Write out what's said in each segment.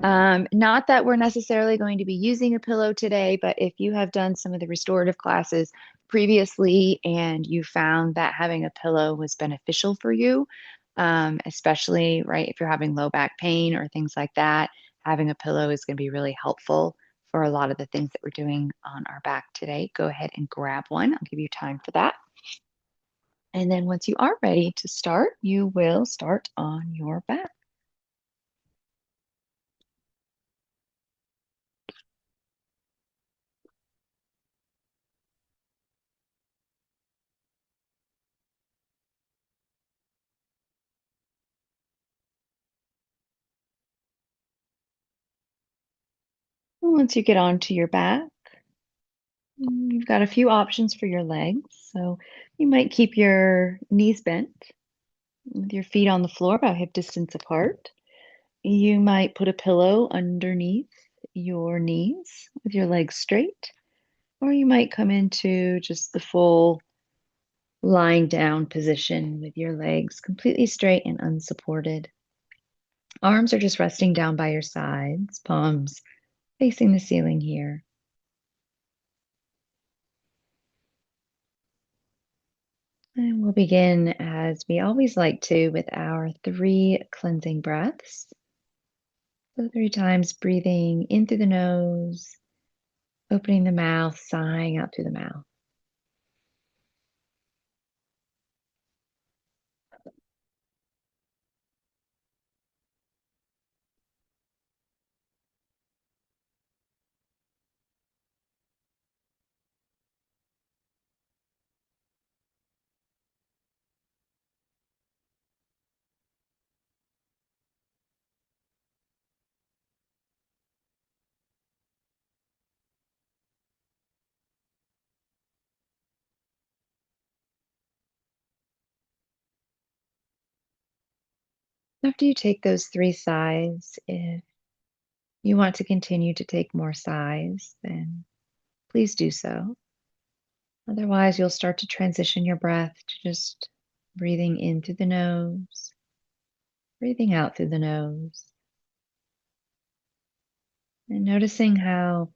Not that we're necessarily going to be using a pillow today, but if you have done some of the restorative classes previously and you found that having a pillow was beneficial for you, especially, right, if you're having low back pain or things like that, having a pillow is going to be really helpful for a lot of the things that we're doing on our back today. Go ahead and grab one. I'll give you time for that. And then once you are ready to start, you will start on your back. Once you get onto your back, you've got a few options for your legs. So you might keep your knees bent with your feet on the floor about hip distance apart. You might put a pillow underneath your knees with your legs straight, or you might come into just the full lying down position with your legs completely straight and unsupported. Arms are just resting down by your sides, palms facing the ceiling here. And we'll begin as we always like to with our 3 cleansing breaths. So 3 times breathing in through the nose, opening the mouth, sighing out through the mouth. After you take those 3 sighs, if you want to continue to take more sighs, then please do so. Otherwise, you'll start to transition your breath to just breathing in through the nose, breathing out through the nose, and noticing how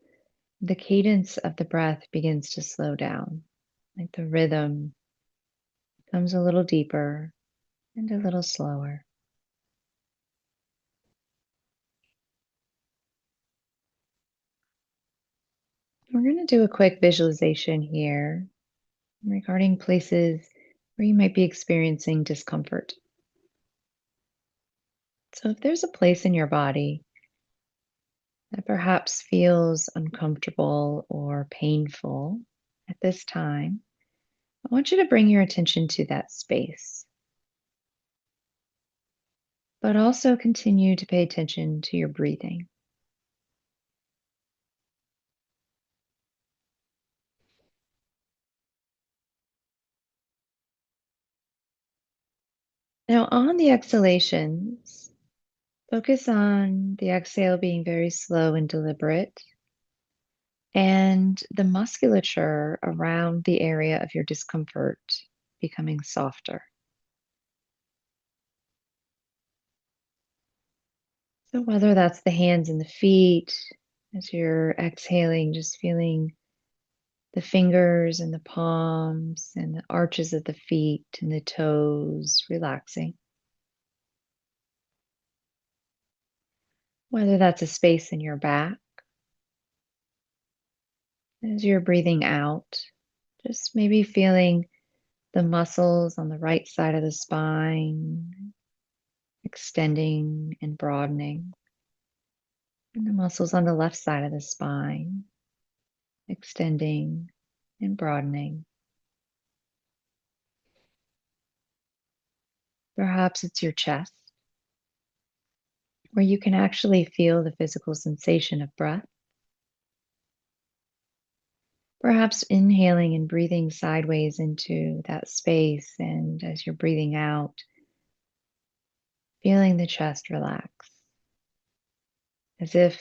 the cadence of the breath begins to slow down, like the rhythm becomes a little deeper and a little slower. We're going to do a quick visualization here regarding places where you might be experiencing discomfort. So, if there's a place in your body that perhaps feels uncomfortable or painful at this time, I want you to bring your attention to that space, but also continue to pay attention to your breathing. Now, on the exhalations, focus on the exhale being very slow and deliberate, and the musculature around the area of your discomfort becoming softer. So, whether that's the hands and the feet, as you're exhaling, just feeling the fingers and the palms and the arches of the feet and the toes relaxing. Whether that's a space in your back, as you're breathing out, just maybe feeling the muscles on the right side of the spine extending and broadening, and the muscles on the left side of the spine extending and broadening. Perhaps it's your chest, where you can actually feel the physical sensation of breath. Perhaps inhaling and breathing sideways into that space, and as you're breathing out, feeling the chest relax, as if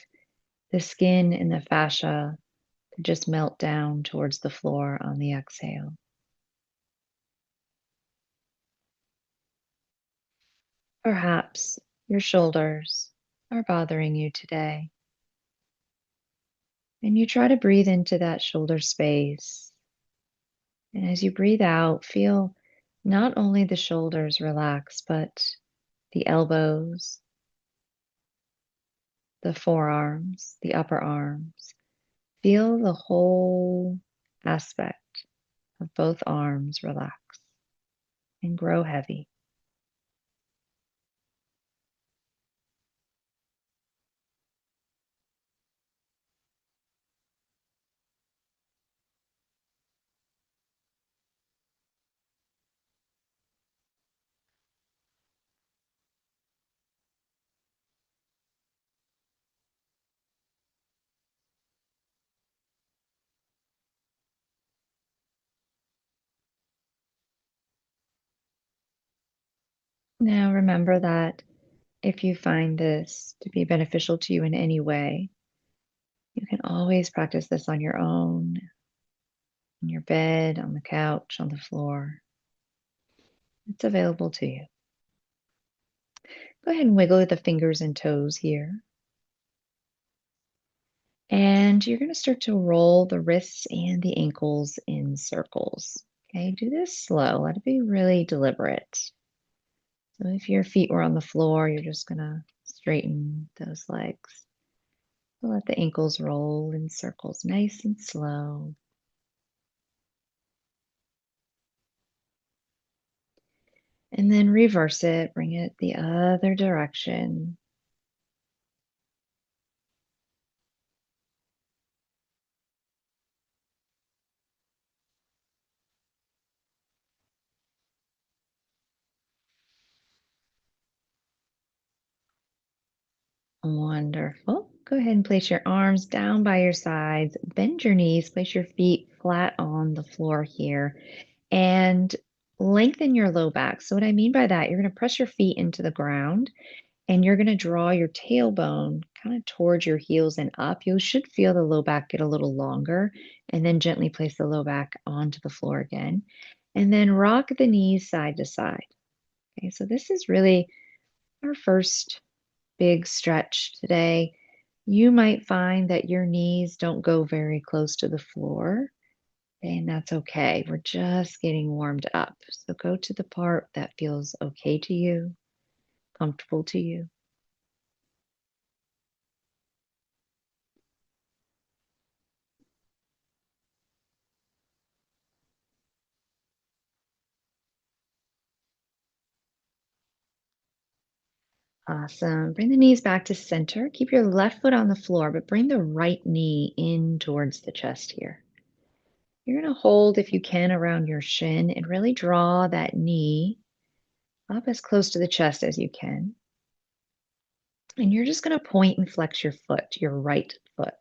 the skin and the fascia could just melt down towards the floor on the exhale. Perhaps your shoulders are bothering you today. And you try to breathe into that shoulder space. And as you breathe out, feel not only the shoulders relax, but the elbows, the forearms, the upper arms. Feel the whole aspect of both arms relax and grow heavy. Now remember that if you find this to be beneficial to you in any way, you can always practice this on your own, in your bed, on the couch, on the floor. It's available to you. Go ahead and wiggle the fingers and toes here. And you're going to start to roll the wrists and the ankles in circles. Okay, do this slow. Let it be really deliberate. So if your feet were on the floor, you're just going to straighten those legs. Let the ankles roll in circles, nice and slow. And then reverse it, bring it the other direction. Wonderful. Go ahead and place your arms down by your sides, bend your knees, place your feet flat on the floor here, and lengthen your low back. So, what I mean by that, you're going to press your feet into the ground and you're going to draw your tailbone kind of towards your heels and up. You should feel the low back get a little longer, and then gently place the low back onto the floor again. And then rock the knees side to side. Okay, so this is really our first big stretch today. You might find that your knees don't go very close to the floor, and that's okay. We're just getting warmed up. So go to the part that feels okay to you, comfortable to you. Awesome. Bring the knees back to center. Keep your left foot on the floor, but bring the right knee in towards the chest here. You're going to hold, if you can, around your shin and really draw that knee up as close to the chest as you can. And you're just going to point and flex your foot, your right foot.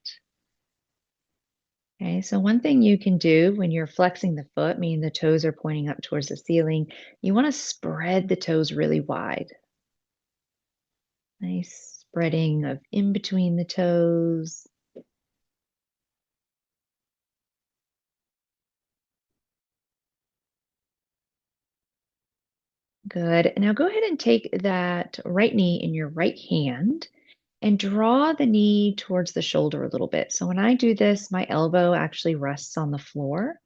Okay, so one thing you can do when you're flexing the foot, meaning the toes are pointing up towards the ceiling, you want to spread the toes really wide. Nice spreading of in between the toes. Good. Now go ahead and take that right knee in your right hand and draw the knee towards the shoulder a little bit. So when I do this, my elbow actually rests on the floor.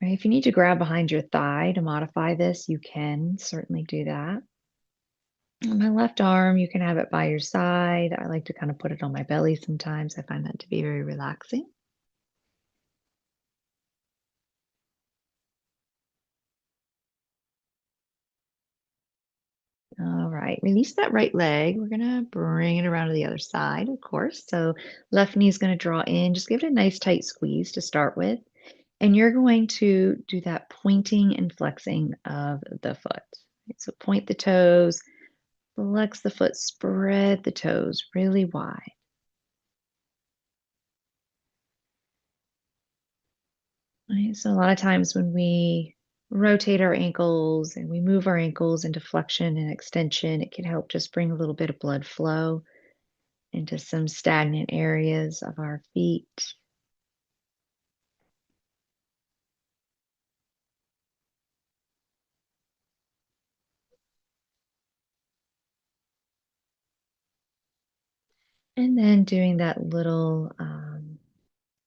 Right? If you need to grab behind your thigh to modify this, you can certainly do that. On my left arm, you can have it by your side. I like to kind of put it on my belly sometimes. I find that to be very relaxing. All right, release that right leg. We're gonna bring it around to the other side, of course. So left knee is gonna draw in. Just give it a nice tight squeeze to start with. And you're going to do that pointing and flexing of the foot. So point the toes, flex the foot, spread the toes really wide. Right? So a lot of times when we rotate our ankles and we move our ankles into flexion and extension, it can help just bring a little bit of blood flow into some stagnant areas of our feet. And then doing that little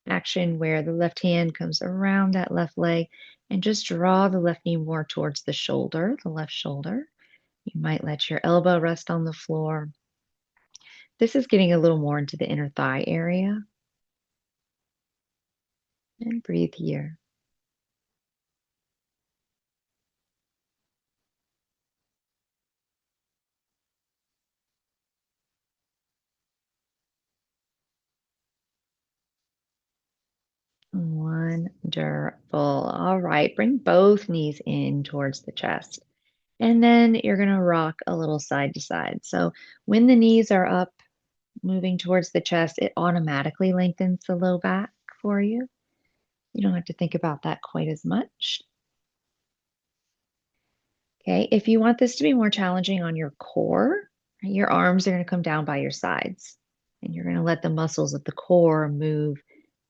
action where the left hand comes around that left leg and just draw the left knee more towards the shoulder, the left shoulder. You might let your elbow rest on the floor. This is getting a little more into the inner thigh area. And breathe here. Wonderful. All right, bring both knees in towards the chest. And then you're going to rock a little side to side. So when the knees are up, moving towards the chest, it automatically lengthens the low back for you. You don't have to think about that quite as much. Okay, if you want this to be more challenging on your core, your arms are going to come down by your sides, and you're going to let the muscles of the core move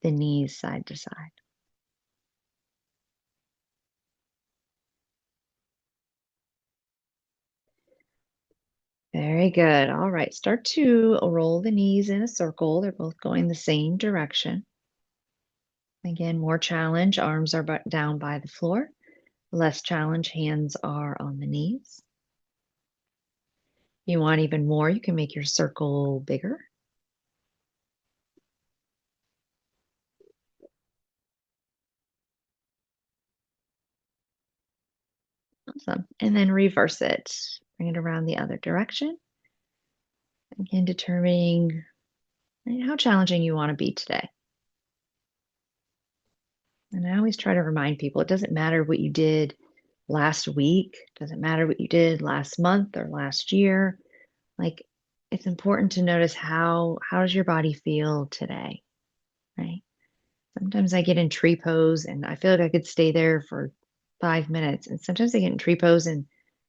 the knees side to side. Very good. All right, start to roll the knees in a circle. They're both going the same direction. Again, more challenge. Arms are down by the floor. Less challenge. Hands are on the knees. You want even more, you can make your circle bigger. Awesome. And then reverse it. Bring it around the other direction. Again, determining how challenging you want to be today. And I always try to remind people it doesn't matter what you did last week, doesn't matter what you did last month or last year. Like it's important to notice how does your body feel today, right? Sometimes I get in tree pose and I feel like I could stay there for 5 minutes. And sometimes I get in tree pose and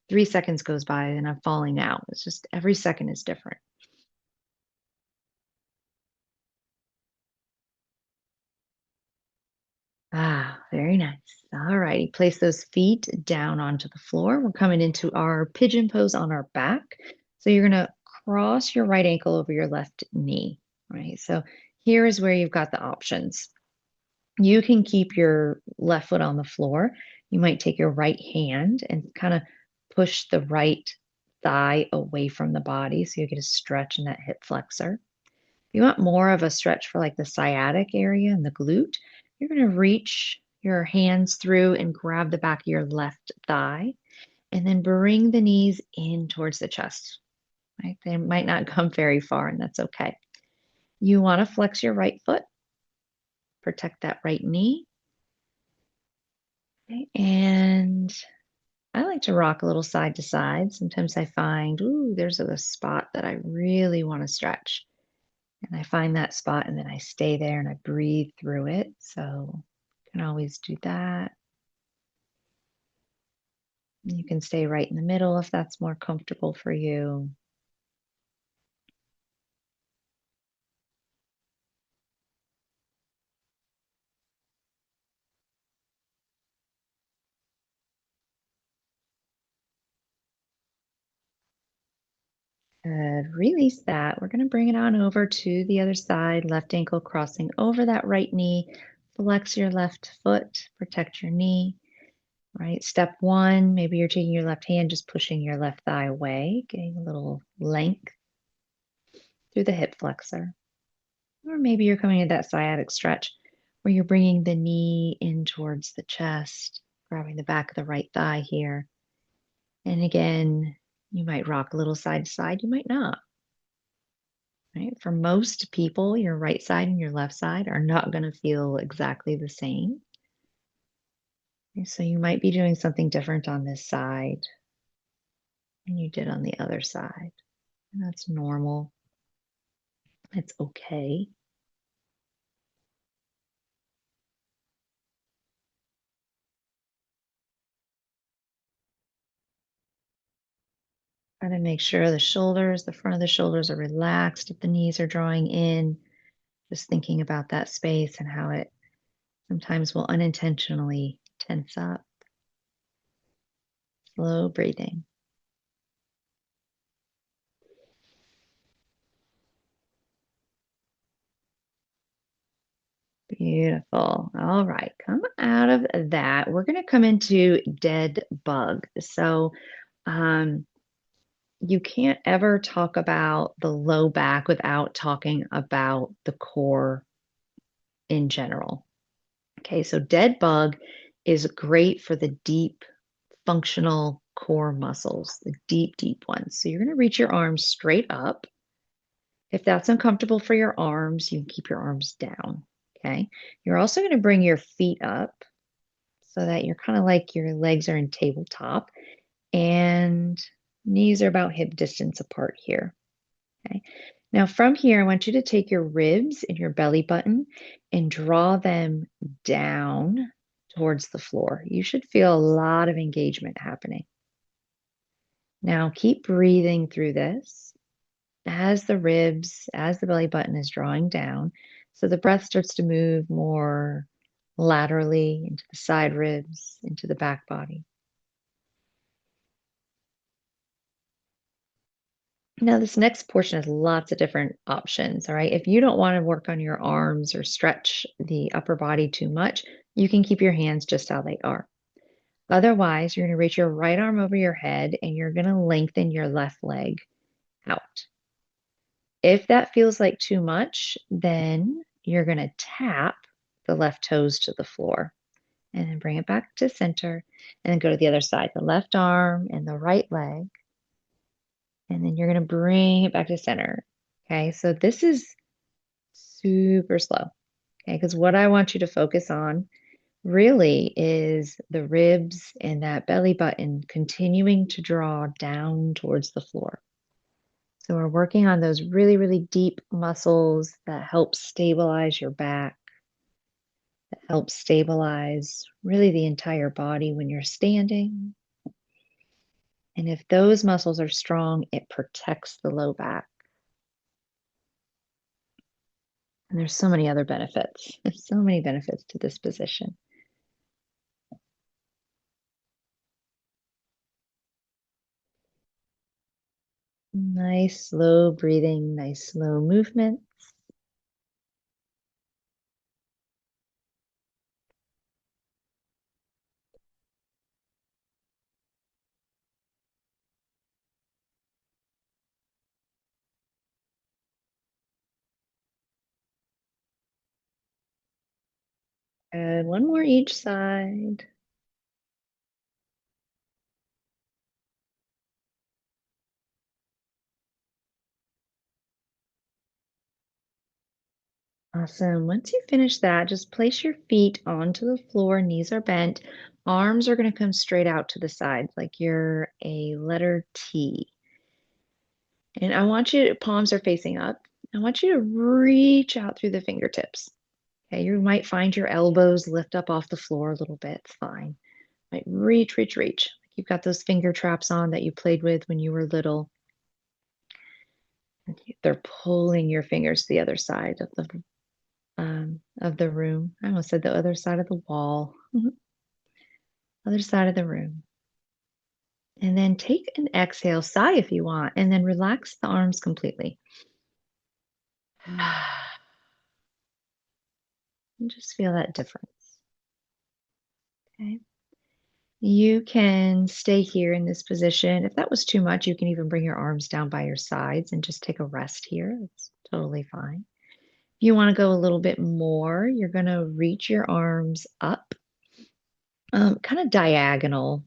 3 seconds goes by and I'm falling out. It's just every second is different. Ah, very nice. All righty. Place those feet down onto the floor. We're coming into our pigeon pose on our back. So you're going to cross your right ankle over your left knee, right? So here is where you've got the options. You can keep your left foot on the floor. You might take your right hand and kind of push the right thigh away from the body so you get a stretch in that hip flexor. If you want more of a stretch for like the sciatic area and the glute, you're going to reach your hands through and grab the back of your left thigh and then bring the knees in towards the chest. Right? They might not come very far, and that's okay. You want to flex your right foot, protect that right knee. Okay? And I like to rock a little side to side. Sometimes I find, ooh, there's a spot that I really want to stretch. And I find that spot and then I stay there and I breathe through it. So you can always do that. You can stay right in the middle if that's more comfortable for you. Good. Release that. We're going to bring it on over to the other side, left ankle crossing over that right knee. Flex your left foot, protect your knee. Right. Step one, maybe you're taking your left hand, just pushing your left thigh away, getting a little length through the hip flexor. Or maybe you're coming into that sciatic stretch where you're bringing the knee in towards the chest, grabbing the back of the right thigh here. And again, you might rock a little side to side, you might not. Right? For most people, your right side and your left side are not going to feel exactly the same. So you might be doing something different on this side than you did on the other side. And that's normal. It's okay. Try to make sure the front of the shoulders are relaxed if the knees are drawing in. Just thinking about that space and how it sometimes will unintentionally tense up. Slow breathing. Beautiful. All right, come out of that. We're going to come into dead bug. Um, you can't ever talk about the low back without talking about the core in general. Okay, so dead bug is great for the deep functional core muscles, the deep, deep ones. So you're going to reach your arms straight up. If that's uncomfortable for your arms, you can keep your arms down. Okay. You're also going to bring your feet up so that you're kind of like your legs are in tabletop and knees are about hip distance apart here. Okay. Now, from here, I want you to take your ribs and your belly button and draw them down towards the floor. You should feel a lot of engagement happening. Now, keep breathing through this as the ribs, as the belly button is drawing down. So the breath starts to move more laterally into the side ribs, into the back body. Now, this next portion has lots of different options. All right. If you don't want to work on your arms or stretch the upper body too much, you can keep your hands just how they are. Otherwise, you're going to reach your right arm over your head and you're going to lengthen your left leg out. If that feels like too much, then you're going to tap the left toes to the floor and then bring it back to center and then go to the other side, the left arm and the right leg. And then you're going to bring it back to center. Okay, so this is super slow. Okay, because what I want you to focus on really is the ribs and that belly button continuing to draw down towards the floor. So we're working on those really, really deep muscles that help stabilize your back, that help stabilize really the entire body when you're standing. And if those muscles are strong, it protects the low back. And there's so many other benefits. There's so many benefits to this position. Nice, slow breathing, nice, slow movement. And one more each side. Awesome. Once you finish that, just place your feet onto the floor, knees are bent, arms are going to come straight out to the side like you're a letter T. And I want you to, palms are facing up. I want you to reach out through the fingertips. Okay, you might find your elbows lift up off the floor a little bit. It's fine. Right, reach, reach, reach. You've got those finger traps on that you played with when you were little. They're pulling your fingers to the other side of the room. I almost said the other side of the wall. Other side of the room. And then take an exhale, sigh if you want, and then relax the arms completely. And just feel that difference. Okay. You can stay here in this position. If that was too much, you can even bring your arms down by your sides and just take a rest here. It's totally fine. If you want to go a little bit more, you're going to reach your arms up, kind of diagonal,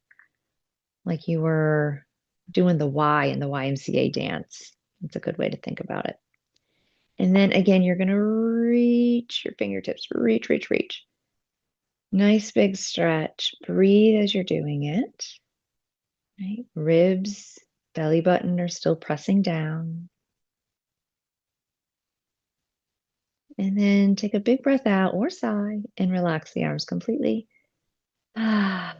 like you were doing the Y in the YMCA dance. That's a good way to think about it. And then again, you're going to reach your fingertips, reach, reach, reach. Nice big stretch. Breathe as you're doing it. Right? Ribs, belly button are still pressing down. And then take a big breath out or sigh and relax the arms completely. Ah,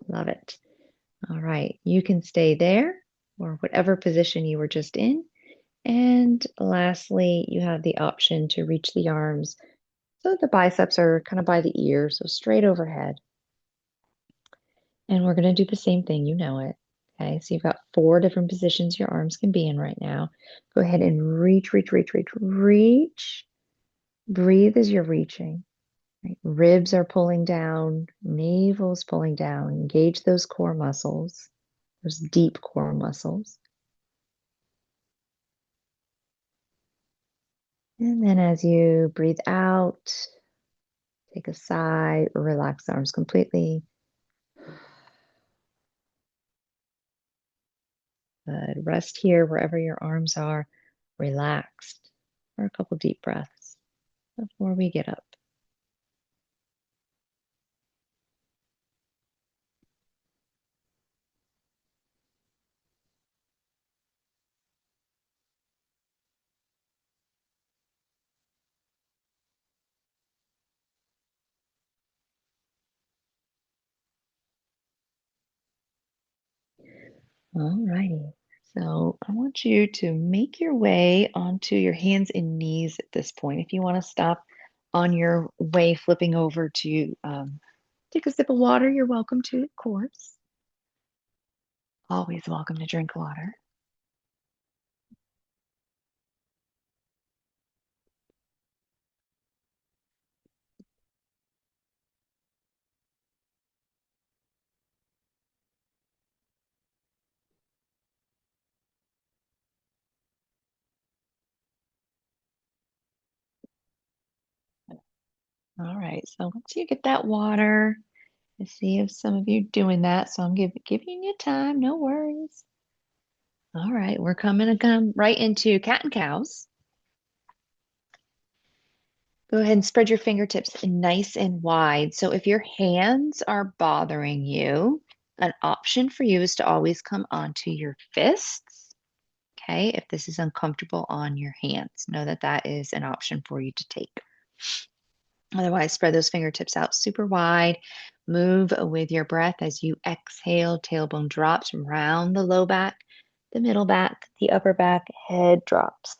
love it. All right, you can stay there or whatever position you were just in. And lastly, you have the option to reach the arms so the biceps are kind of by the ear, so straight overhead. And we're going to do the same thing, you know it. Okay, so you've got four different positions your arms can be in right now. Go ahead and reach, reach, reach, reach, reach. Breathe as you're reaching. Right? Ribs are pulling down, navel's pulling down. Engage those core muscles, those deep core muscles. And then as you breathe out, take a sigh, relax the arms completely. Good. Rest here wherever your arms are relaxed for a couple deep breaths before we get up. All righty. So I want you to make your way onto your hands and knees at this point. If you want to stop on your way, flipping over to take a sip of water, you're welcome to, of course. Always welcome to drink water. All right. So once you get that water, I see if some of you doing that. So I'm giving you time. No worries. All right. We're coming to come right into cat and cows. Go ahead and spread your fingertips nice and wide. So if your hands are bothering you, an option for you is to always come onto your fists. Okay. If this is uncomfortable on your hands, know that that is an option for you to take. Otherwise, spread those fingertips out super wide. Move with your breath as you exhale. Tailbone drops around the low back, the middle back, the upper back, head drops.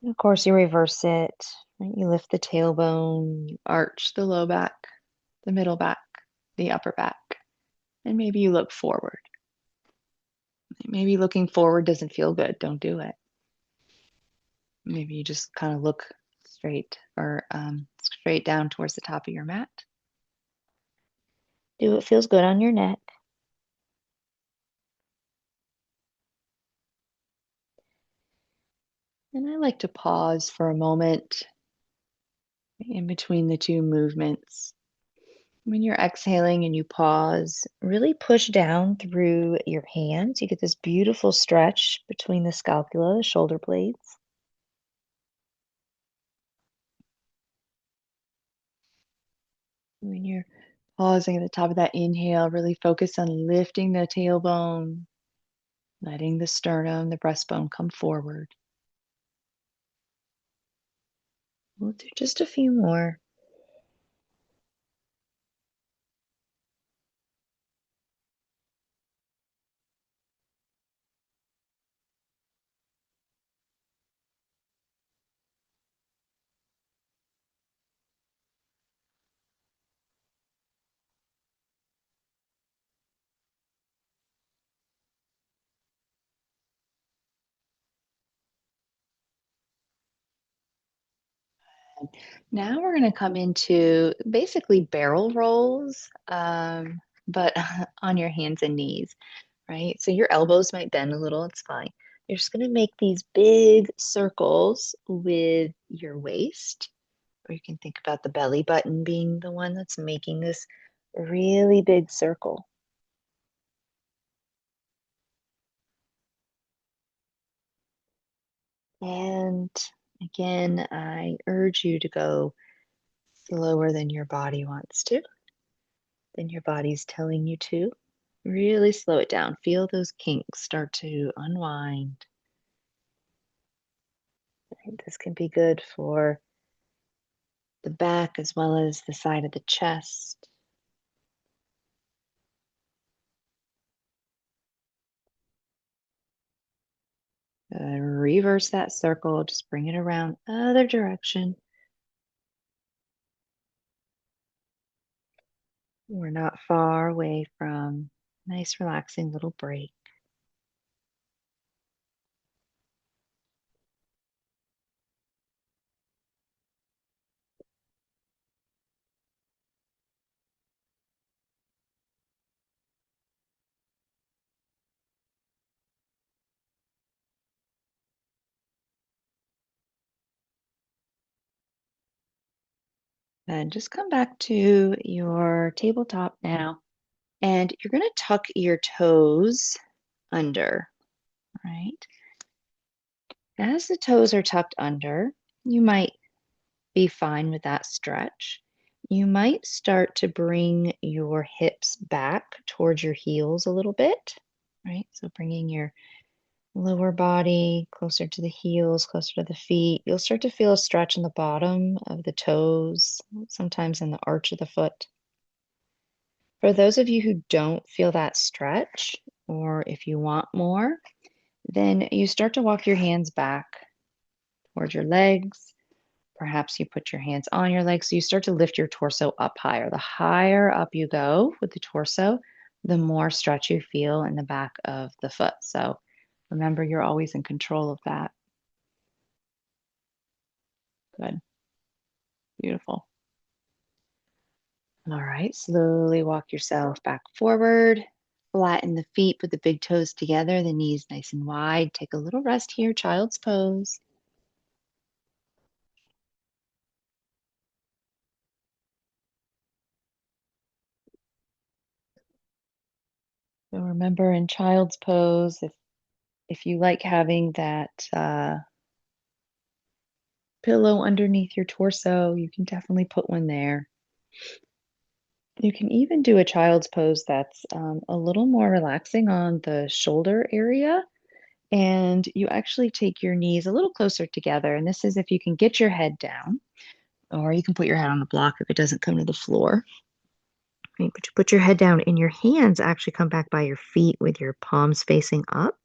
And of course, you reverse it. Right? You lift the tailbone, you arch the low back, the middle back, the upper back, and maybe you look forward. Maybe looking forward doesn't feel good. Don't do it. Maybe you just kind of look straight or straight down towards the top of your mat. Do what feels good on your neck. And I like to pause for a moment in between the two movements. When you're exhaling and you pause, really push down through your hands. You get this beautiful stretch between the scapula, the shoulder blades. When you're pausing at the top of that inhale, really focus on lifting the tailbone, letting the sternum, the breastbone come forward. We'll do just a few more. Now we're going to come into basically barrel rolls, but on your hands and knees, right? So your elbows might bend a little, it's fine. You're just going to make these big circles with your waist, or you can think about the belly button being the one that's making this really big circle. And again, I urge you to go slower than your body wants to, than your body's telling you to. Really slow it down. Feel those kinks start to unwind. This can be good for the back as well as the side of the chest. Reverse that circle, just bring it around other direction. We're not far away from a nice, relaxing little break. And just come back to your tabletop now. And you're going to tuck your toes under, right? As the toes are tucked under, you might be fine with that stretch. You might start to bring your hips back towards your heels a little bit, right? So bringing your lower body closer to the heels, closer to the feet. You'll start to feel a stretch in the bottom of the toes, sometimes in the arch of the foot. For those of you who don't feel that stretch, or if you want more, then you start to walk your hands back towards your legs. Perhaps you put your hands on your legs. So you start to lift your torso up higher. The higher up you go with the torso, the more stretch you feel in the back of the foot. So remember, you're always in control of that. Good. Beautiful. All right. Slowly walk yourself back forward. Flatten the feet, put the big toes together, the knees nice and wide. Take a little rest here, child's pose. So remember in child's pose, if you like having that pillow underneath your torso, you can definitely put one there. You can even do a child's pose that's a little more relaxing on the shoulder area. And you actually take your knees a little closer together. And this is if you can get your head down, or you can put your head on the block if it doesn't come to the floor. Right? But you put your head down and your hands actually come back by your feet with your palms facing up.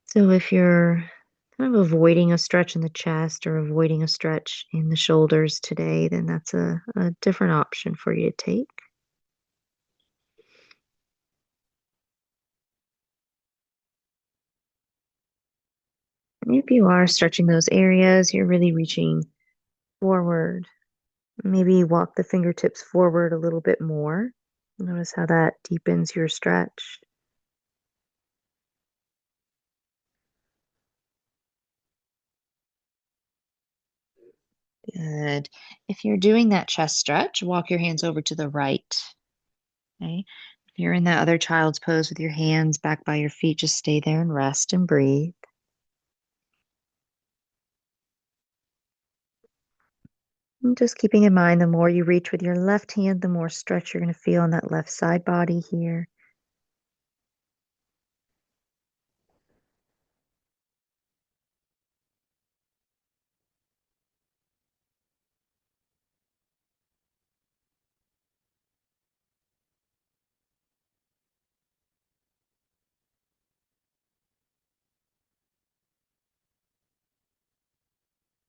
So if you're kind of avoiding a stretch in the chest or avoiding a stretch in the shoulders today, then that's a different option for you to take. And if you are stretching those areas, you're really reaching forward. Maybe walk the fingertips forward a little bit more. Notice how that deepens your stretch. Good. If you're doing that chest stretch, walk your hands over to the right. Okay. If you're in that other child's pose with your hands back by your feet, just stay there and rest and breathe. And just keeping in mind, the more you reach with your left hand, the more stretch you're going to feel on that left side body here.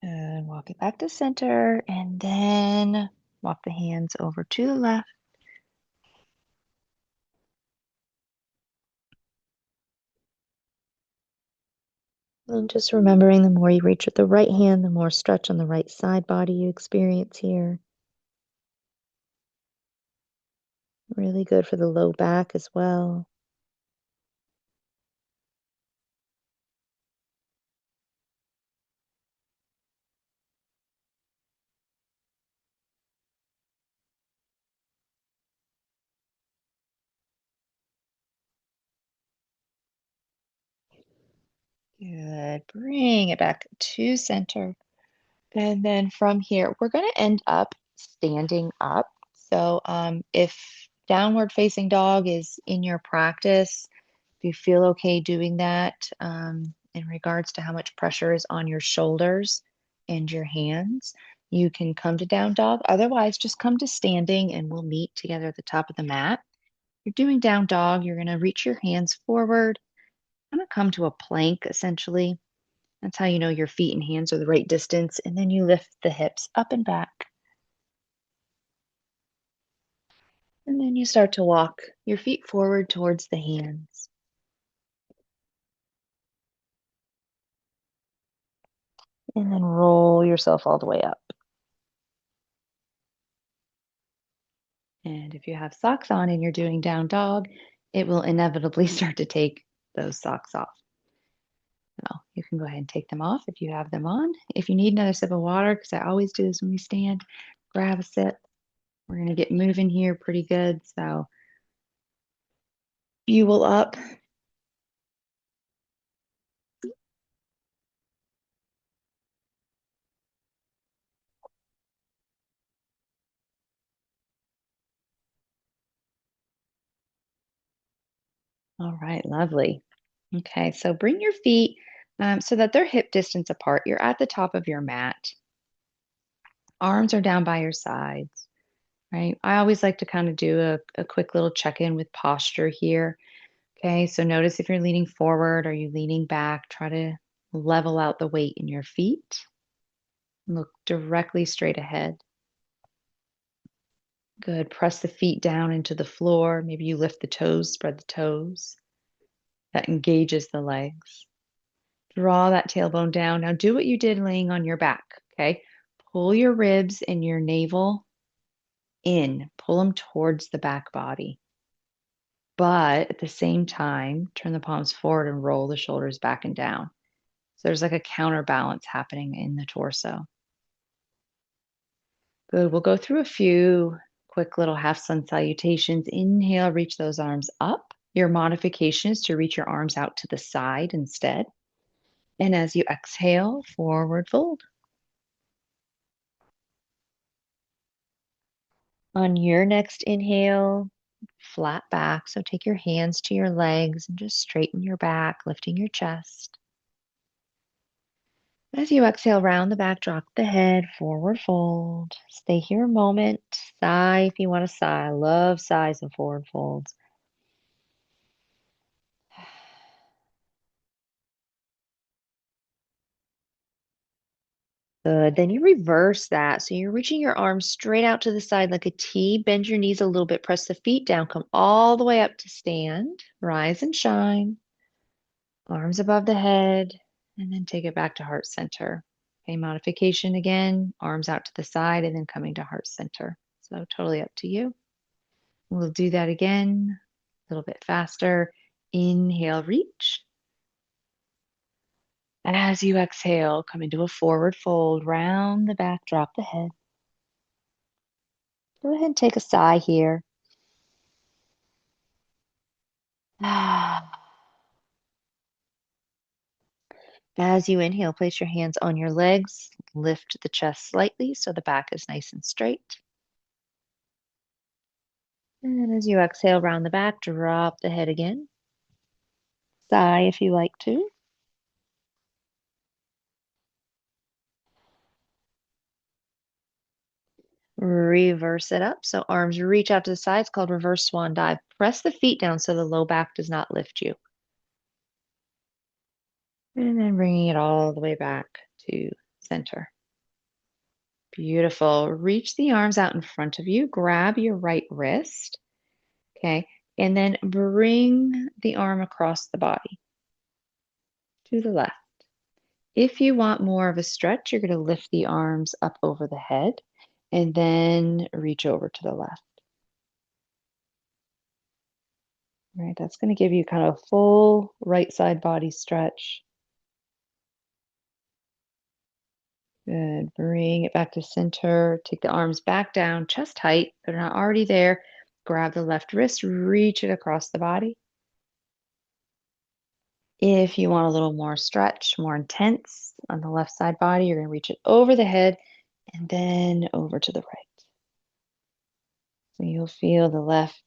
And walk it back to center, and then walk the hands over to the left. And just remembering the more you reach with the right hand, the more stretch on the right side body you experience here. Really good for the low back as well. Good. Bring it back to center. And then from here, we're going to end up standing up. So if downward facing dog is in your practice, if you feel okay doing that in regards to how much pressure is on your shoulders and your hands, you can come to down dog. Otherwise, just come to standing and we'll meet together at the top of the mat. You're doing down dog. You're going to reach your hands forward. I'm going to come to a plank essentially. That's how you know your feet and hands are the right distance. And then you lift the hips up and back. And then you start to walk your feet forward towards the hands. And then roll yourself all the way up. And if you have socks on and you're doing down dog, it will inevitably start to take those socks off. So you can go ahead and take them off if you have them on. If you need another sip of water, because I always do this when we stand, grab a sip. We're going to get moving here pretty good. So fuel up. All right, lovely. Okay, so bring your feet so that they're hip distance apart. You're at the top of your mat. Arms are down by your sides, right? I always like to kind of do a quick little check in with posture here. Okay, so notice if you're leaning forward, are you leaning back? Try to level out the weight in your feet. Look directly straight ahead. Good. Press the feet down into the floor. Maybe you lift the toes, spread the toes. That engages the legs. Draw that tailbone down. Now do what you did laying on your back. Okay. Pull your ribs and your navel in, pull them towards the back body. But at the same time, turn the palms forward and roll the shoulders back and down. So there's like a counterbalance happening in the torso. Good. We'll go through a few quick little half sun salutations. Inhale, reach those arms up. Your modification is to reach your arms out to the side instead. And as you exhale, forward fold. On your next inhale, flat back. So take your hands to your legs and just straighten your back, lifting your chest. As you exhale, round the back, drop the head, forward fold. Stay here a moment. Sigh if you want to sigh. I love sighs and forward folds. Good. Then you reverse that. So you're reaching your arms straight out to the side like a T. Bend your knees a little bit. Press the feet down. Come all the way up to stand. Rise and shine. Arms above the head. And then take it back to heart center. Okay, modification again. Arms out to the side and then coming to heart center. So totally up to you. We'll do that again. A little bit faster. Inhale, reach. And as you exhale, come into a forward fold. Round the back, drop the head. Go ahead and take a sigh here. As you inhale, place your hands on your legs. Lift the chest slightly so the back is nice and straight. And as you exhale, round the back, drop the head again. Sigh if you like to. Reverse it up. So arms reach out to the sides, called reverse swan dive. Press the feet down so the low back does not lift you. And then bringing it all the way back to center. Beautiful. Reach the arms out in front of you. Grab your right wrist. Okay. And then bring the arm across the body to the left. If you want more of a stretch, you're going to lift the arms up over the head and then reach over to the left. All right. That's going to give you kind of a full right side body stretch. Good. Bring it back to center. Take the arms back down, chest height. They're not already there. Grab the left wrist, reach it across the body. If you want a little more stretch, more intense on the left side body, you're going to reach it over the head and then over to the right. So you'll feel the left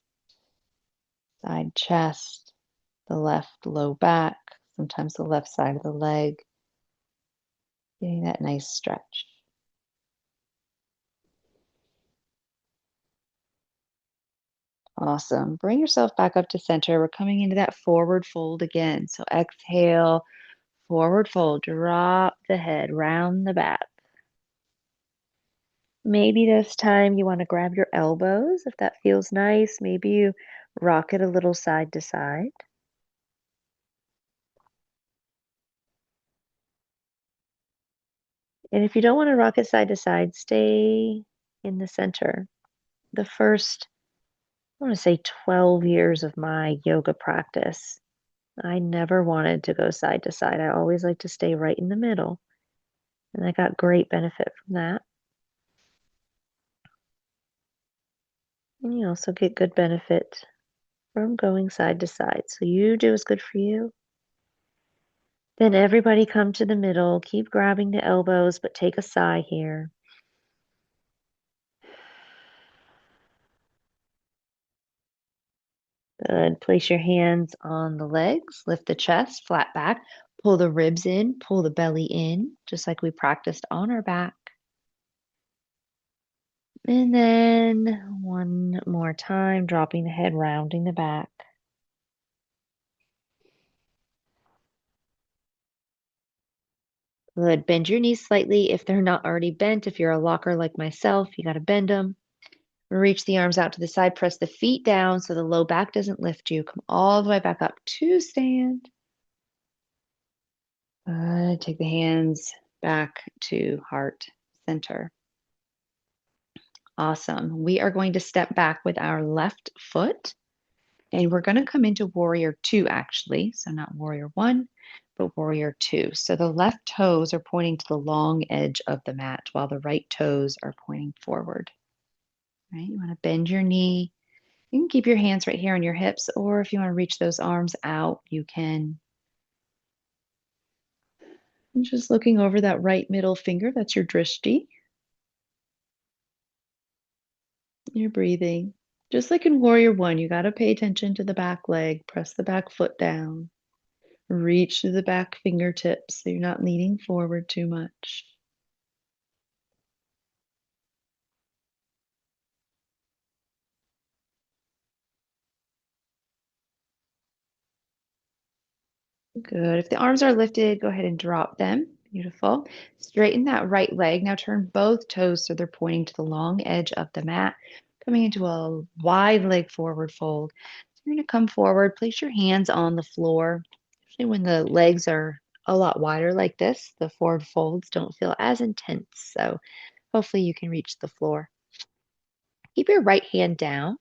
side chest, the left low back, sometimes the left side of the leg, getting that nice stretch. Awesome. Bring yourself back up to center. We're coming into that forward fold again. So exhale, forward fold, drop the head, round the back. Maybe this time you want to grab your elbows if that feels nice. Maybe you rock it a little side to side. And if you don't want to rock it side to side, stay in the center. The first, I want to say 12 years of my yoga practice, I never wanted to go side to side. I always like to stay right in the middle. And I got great benefit from that. And you also get good benefit from going side to side. So you do what's good for you. Then everybody come to the middle. Keep grabbing the elbows, but take a sigh here. Good. Place your hands on the legs, lift the chest, flat back, pull the ribs in, pull the belly in, just like we practiced on our back. And then one more time, dropping the head, rounding the back. Good. Bend your knees slightly if they're not already bent. If you're a locker like myself, you got to bend them. Reach the arms out to the side, press the feet down so the low back doesn't lift you. Come all the way back up to stand. Good. Take the hands back to heart center. Awesome. We are going to step back with our left foot and we're going to come into warrior two actually. So not warrior one, but warrior two. So the left toes are pointing to the long edge of the mat while the right toes are pointing forward. Right? You want to bend your knee. You can keep your hands right here on your hips, or if you want to reach those arms out, you can. And just looking over that right middle finger, that's your drishti. You're breathing. Just like in warrior one, you got to pay attention to the back leg, press the back foot down. Reach to the back fingertips so you're not leaning forward too much. Good. If the arms are lifted, go ahead and drop them. Beautiful. Straighten that right leg. Now turn both toes so they're pointing to the long edge of the mat, coming into a wide leg forward fold. So you're going to come forward, place your hands on the floor. Usually when the legs are a lot wider like this, the forward folds don't feel as intense. So hopefully you can reach the floor. Keep your right hand down.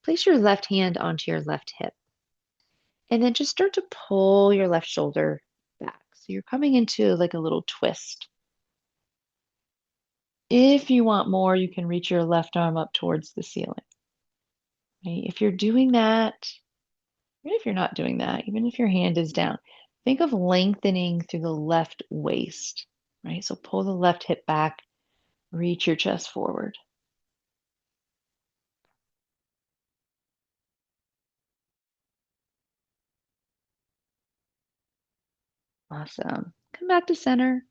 Place your left hand onto your left hip. And then just start to pull your left shoulder back. So you're coming into like a little twist. If you want more, you can reach your left arm up towards the ceiling. Right? If you're doing that, even if you're not doing that, even if your hand is down, think of lengthening through the left waist, right? So pull the left hip back, reach your chest forward. Awesome. Come back to center.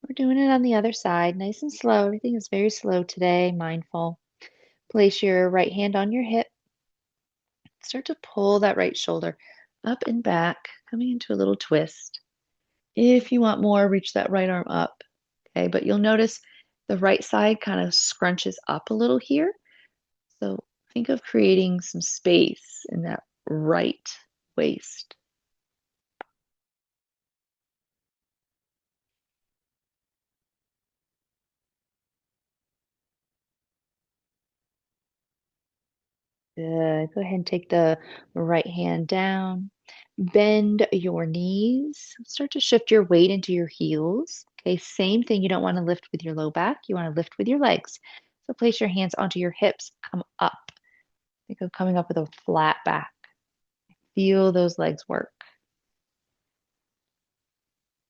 We're doing it on the other side, nice and slow. Everything is very slow today, mindful. Place your right hand on your hip. Start to pull that right shoulder up and back, coming into a little twist. If you want more, reach that right arm up. Okay, but you'll notice the right side kind of scrunches up a little here. So think of creating some space in that right waist. Good. Go ahead and take the right hand down. Bend your knees. Start to shift your weight into your heels. Okay, same thing. You don't want to lift with your low back. You want to lift with your legs. So place your hands onto your hips. Come up. Think of coming up with a flat back. Feel those legs work.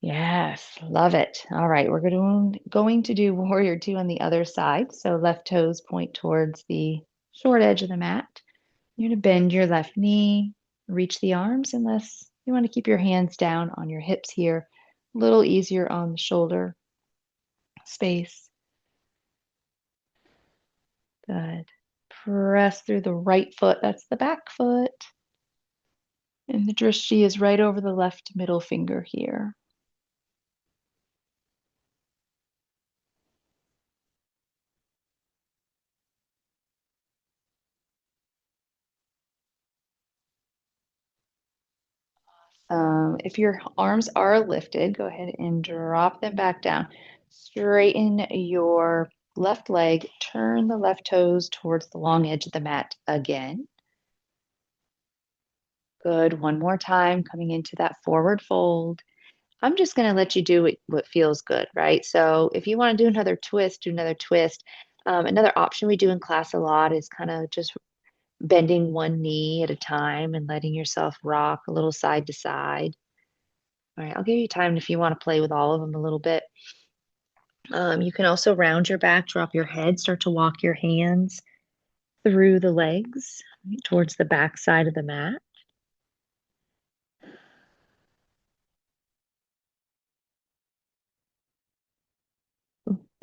Yes, love it. All right, we're going to do warrior two on the other side. So left toes point towards the short edge of the mat. You're going to bend your left knee, reach the arms unless you want to keep your hands down on your hips here. A little easier on the shoulder space. Good. Press through the right foot. That's the back foot. And the drishti is right over the left middle finger here. Awesome. If your arms are lifted, go ahead and drop them back down. Straighten your left leg, turn the left toes towards the long edge of the mat again. Good. One more time, coming into that forward fold. I'm just going to let you do what feels good, right? So if you want to do another twist, do another twist. Another option we do in class a lot is kind of just bending one knee at a time and letting yourself rock a little side to side. All right, I'll give you time if you want to play with all of them a little bit. You can also round your back, drop your head, start to walk your hands through the legs right, towards the back side of the mat.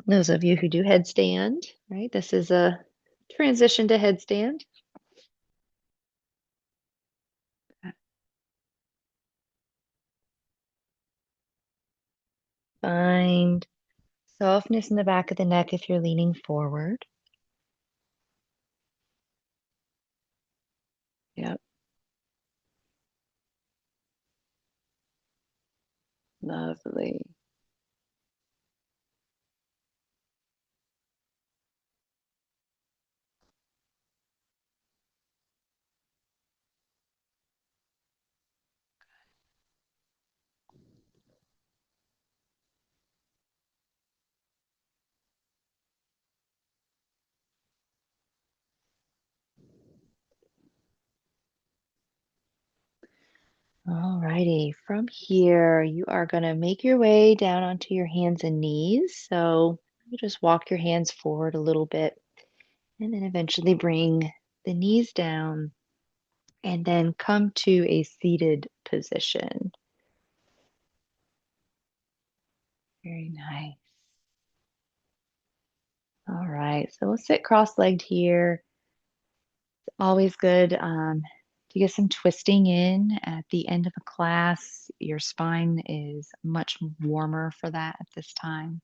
Those of you who do headstand, right? This is a transition to headstand. Find softness in the back of the neck if you're leaning forward. Yep, lovely. All righty. From here, you are going to make your way down onto your hands and knees. So you just walk your hands forward a little bit and then eventually bring the knees down and then come to a seated position. Very nice. All right. So we'll sit cross-legged here. Always good to get some twisting in at the end of a class. Your spine is much warmer for that at this time.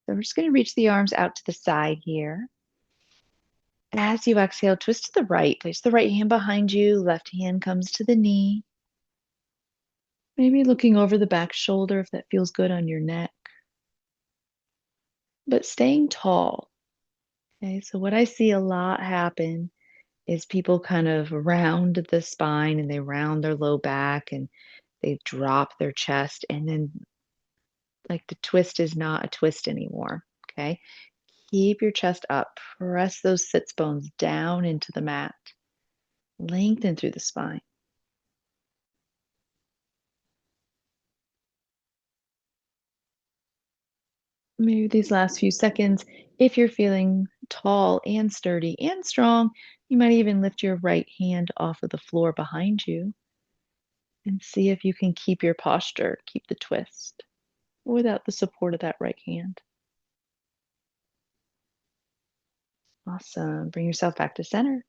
So we're just going to reach the arms out to the side here. As you exhale, twist to the right. Place the right hand behind you. Left hand comes to the knee. Maybe looking over the back shoulder if that feels good on your neck. But staying tall. Okay, so what I see a lot happen is people kind of round the spine and they round their low back and they drop their chest and then like the twist is not a twist anymore. Okay. Keep your chest up. Press those sits bones down into the mat. Lengthen through the spine. Maybe these last few seconds, if you're feeling tall and sturdy and strong, you might even lift your right hand off of the floor behind you and see if you can keep your posture, keep the twist without the support of that right hand. Awesome. Bring yourself back to center.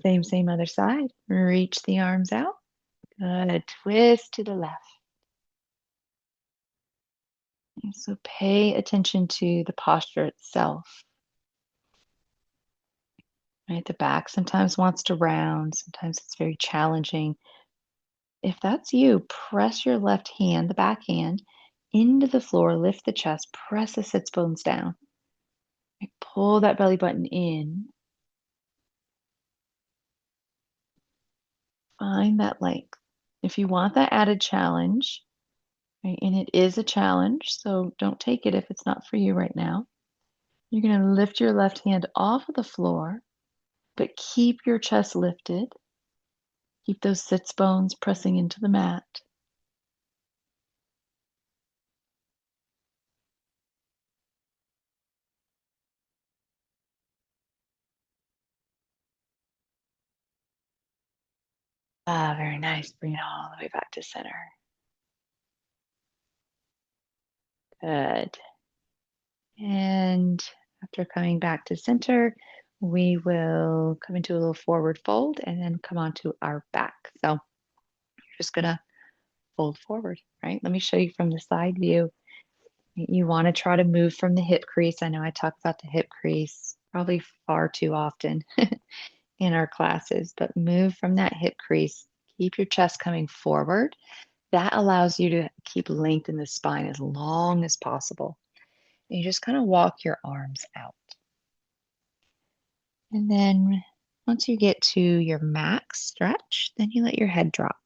Same other side. Reach the arms out. Good. Twist to the left. And so pay attention to the posture itself. Right? The back sometimes wants to round. Sometimes it's very challenging. If that's you, press your left hand, the back hand, into the floor, lift the chest, press the sits bones down. Right? Pull that belly button in. Find that length. If you want that added challenge, right, and it is a challenge, so don't take it if it's not for you right now. You're going to lift your left hand off of the floor, but keep your chest lifted. Keep those sits bones pressing into the mat. Ah, very nice. Bring it all the way back to center. Good. And after coming back to center, we will come into a little forward fold and then come onto our back. So you're just going to fold forward, right? Let me show you from the side view. You want to try to move from the hip crease. I know I talk about the hip crease probably far too often. in our classes, but move from that hip crease. Keep your chest coming forward. That allows you to keep length in the spine as long as possible. And you just kind of walk your arms out. And then once you get to your max stretch, then you let your head drop.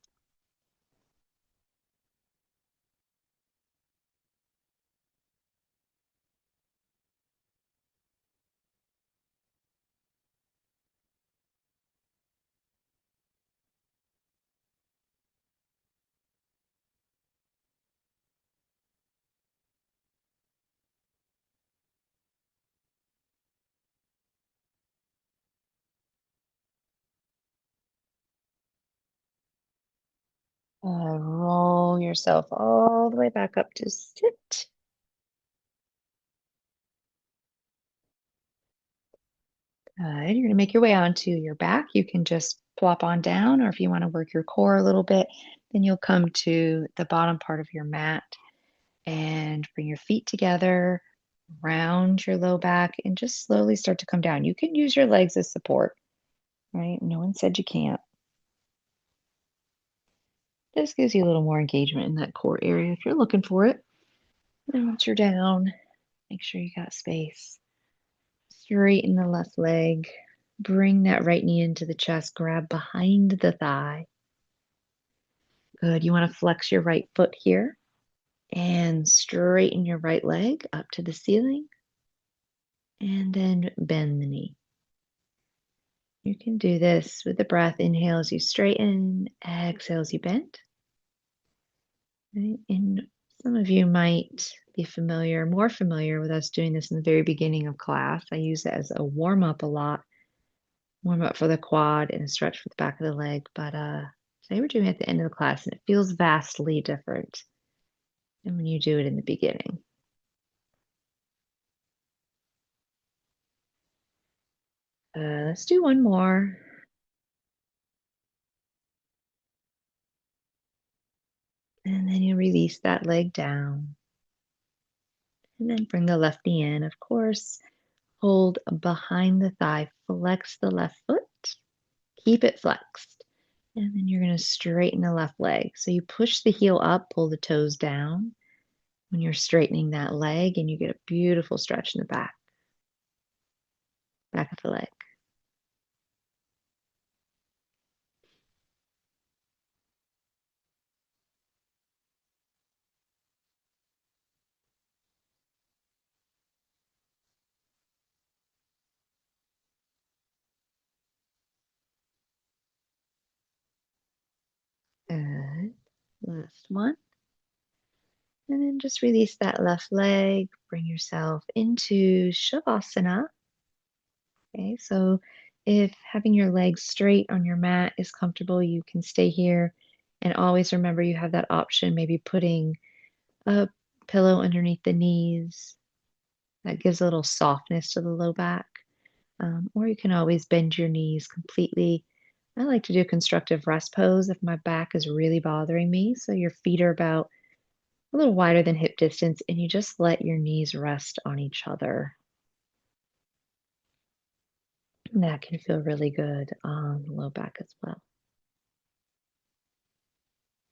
Roll yourself all the way back up to sit. Good. You're going to make your way onto your back. You can just plop on down, or if you want to work your core a little bit, then you'll come to the bottom part of your mat and bring your feet together, round your low back, and just slowly start to come down. You can use your legs as support, right? No one said you can't. This gives you a little more engagement in that core area if you're looking for it. And once you're down, make sure you got space. Straighten the left leg. Bring that right knee into the chest. Grab behind the thigh. Good. You want to flex your right foot here and straighten your right leg up to the ceiling. And then bend the knee. You can do this with the breath. Inhale as you straighten, exhale as you bend. Right? And some of you might be more familiar with us doing this in the very beginning of class. I use it as a warm up a lot, warm up for the quad and a stretch for the back of the leg. But today we're doing it at the end of the class, and it feels vastly different than when you do it in the beginning. Let's do one more. And then you release that leg down. And then bring the left knee in, of course. Hold behind the thigh. Flex the left foot. Keep it flexed. And then you're going to straighten the left leg. So you push the heel up, pull the toes down when you're straightening that leg, and you get a beautiful stretch in the back of the leg. Good. Last one. And then just release that left leg. Bring yourself into Shavasana. Okay, so if having your legs straight on your mat is comfortable, you can stay here. And always remember you have that option, maybe putting a pillow underneath the knees. That gives a little softness to the low back. Or you can always bend your knees completely. I like to do constructive rest pose if my back is really bothering me. So your feet are about a little wider than hip distance, and you just let your knees rest on each other. And that can feel really good on the low back as well.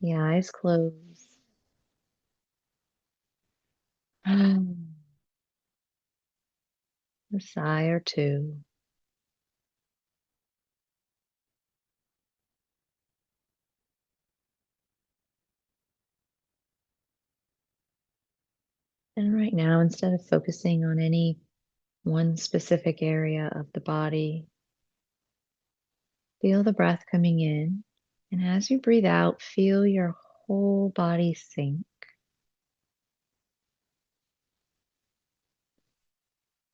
The eyes close. A sigh or two. And right now, instead of focusing on any one specific area of the body, feel the breath coming in. And as you breathe out, feel your whole body sink.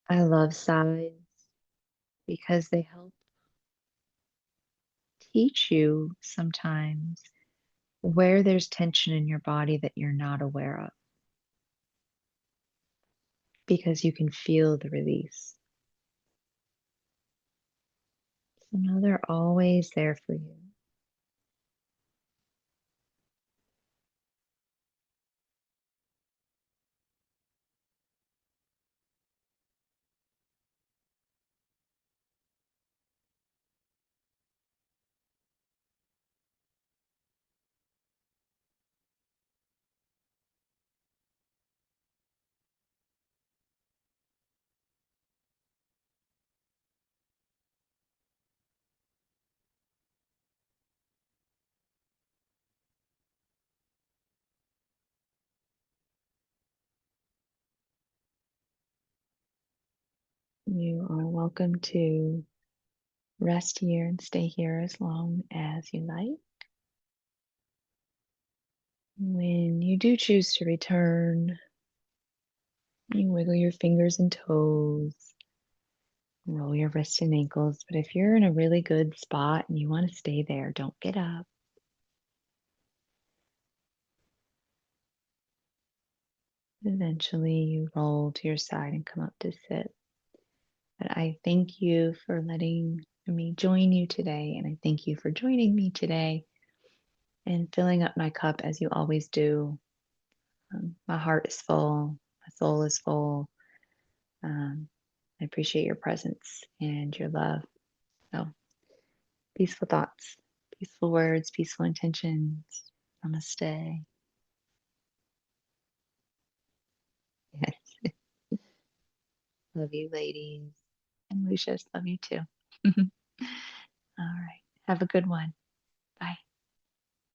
I love sighs because they help teach you sometimes where there's tension in your body that you're not aware of, because you can feel the release. So know they're always there for you. You are welcome to rest here and stay here as long as you like. When you do choose to return, you wiggle your fingers and toes, roll your wrists and ankles. But if you're in a really good spot and you want to stay there, don't get up. Eventually, you roll to your side and come up to sit. But I thank you for letting me join you today. And I thank you for joining me today and filling up my cup as you always do. My heart is full, my soul is full. Um, I appreciate your presence and your love. So, peaceful thoughts, peaceful words, peaceful intentions. Namaste. Yes. Love you, ladies. And Lucius, love you too. All right. Have a good one.